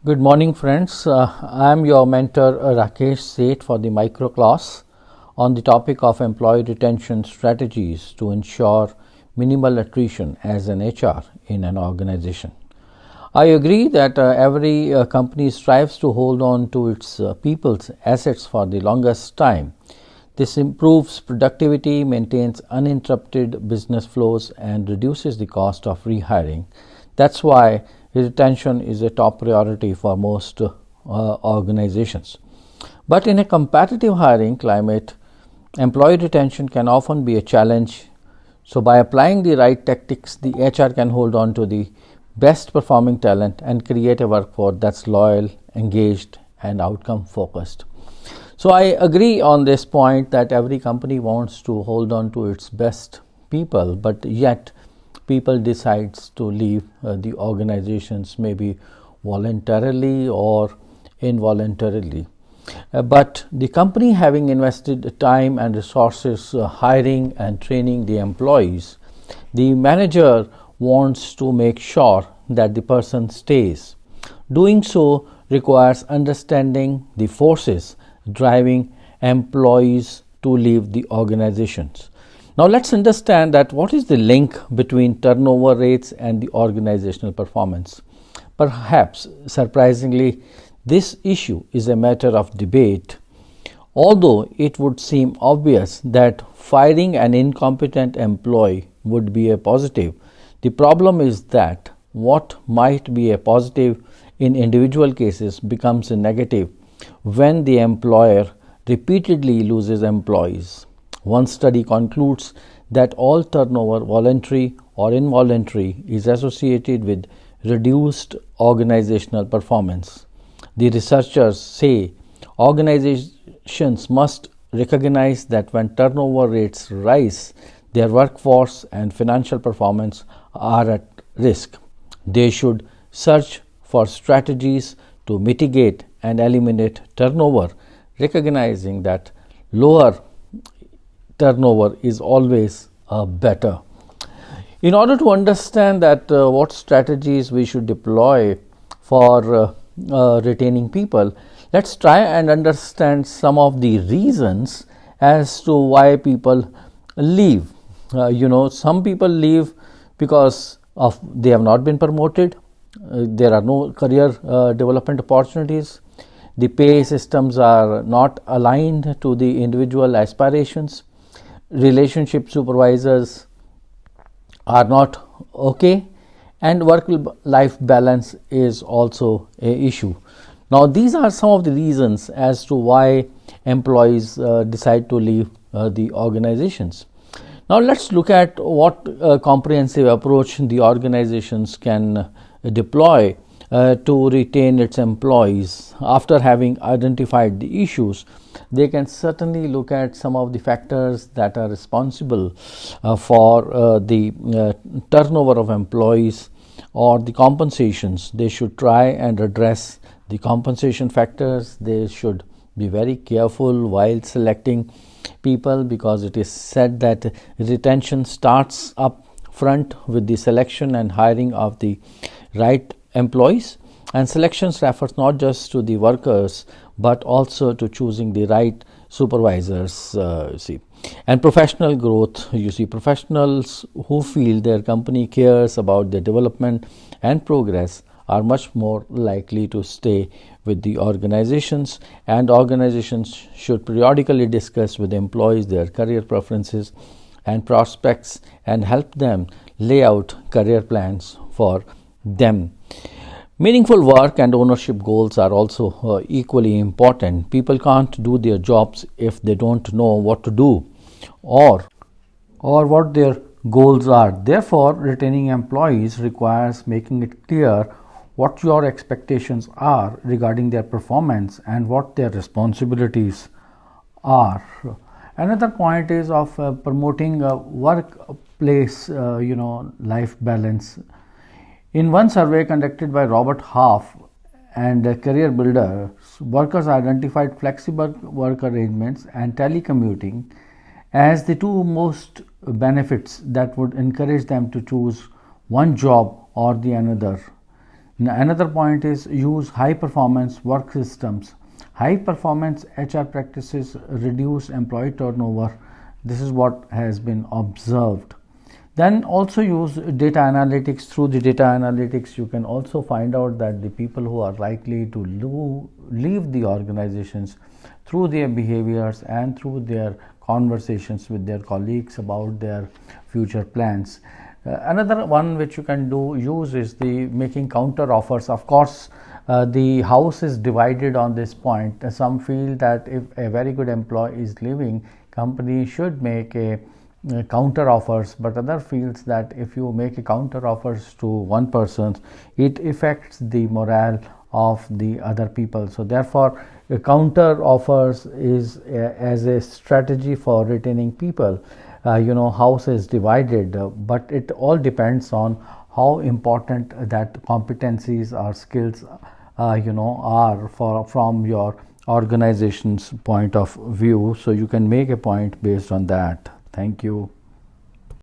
Good morning, friends. I am your mentor Rakesh Seth for the micro class on the topic of employee retention strategies to ensure minimal attrition as an HR in an organization. I agree that every company strives to hold on to its people's assets for the longest time. This improves productivity, maintains uninterrupted business flows, and reduces the cost of rehiring. That's why retention is a top priority for most organizations. But in a competitive hiring climate, employee retention can often be a challenge. So, by applying the right tactics, the HR can hold on to the best performing talent and create a workforce that's loyal, engaged, and outcome focused. So I agree on this point that every company wants to hold on to its best people, but yet people decides to leave the organizations maybe voluntarily or involuntarily. But the company having invested time and resources hiring and training the employees, the manager wants to make sure that the person stays. Doing so requires understanding the forces driving employees to leave the organizations. Now let's understand that what is the link between turnover rates and the organizational performance. Perhaps surprisingly, this issue is a matter of debate. Although it would seem obvious that firing an incompetent employee would be a positive, the problem is that what might be a positive in individual cases becomes a negative when the employer repeatedly loses employees. One study concludes that all turnover, voluntary or involuntary, is associated with reduced organizational performance. The researchers say organizations must recognize that when turnover rates rise, their workforce and financial performance are at risk. They should search for strategies to mitigate and eliminate turnover, recognizing that lower turnover is always better. In order to understand that what strategies we should deploy for retaining people, let's try and understand some of the reasons as to why people leave. Some people leave because of they have not been promoted. There are no career development opportunities. The pay systems are not aligned to the individual aspirations. Relationship supervisors are not okay, and work life balance is also a issue. Now these are some of the reasons as to why employees decide to leave the organizations. Now let's look at what comprehensive approach the organizations can deploy to retain its employees. After having identified the issues, they can certainly look at some of the factors that are responsible for the turnover of employees or the compensations. They should try and address the compensation factors. They should be very careful while selecting people, because it is said that retention starts up front with the selection and hiring of the right employees, and selections refers not just to the workers but also to choosing the right supervisors. And professional growth, professionals who feel their company cares about their development and progress are much more likely to stay with the organizations, and organizations should periodically discuss with employees their career preferences and prospects and help them lay out career plans for them. Meaningful work and ownership goals are also equally important. People can't do their jobs if they don't know what to do or what their goals are. Therefore, retaining employees requires making it clear what your expectations are regarding their performance and what their responsibilities are. Another point is of promoting workplace life balance. In one survey conducted by Robert Half and Career Builder, workers identified flexible work arrangements and telecommuting as the two most benefits that would encourage them to choose one job or the another. Another point is use high performance work systems. High performance HR practices reduce employee turnover. This is what has been observed. Then also use data analytics. Through the data analytics, you can also find out that the people who are likely to leave the organizations through their behaviors and through their conversations with their colleagues about their future plans. Another one which you can use is the making counter offers. Of course, the house is divided on this point. Some feel that if a very good employee is leaving, company should make a counter offers, but other feels that if you make a counter offers to one person, it affects the morale of the other people. So therefore, a counter offers is as a strategy for retaining people. House is divided, but it all depends on how important that competencies or skills are from your organization's point of view. So you can make a point based on that. Thank you.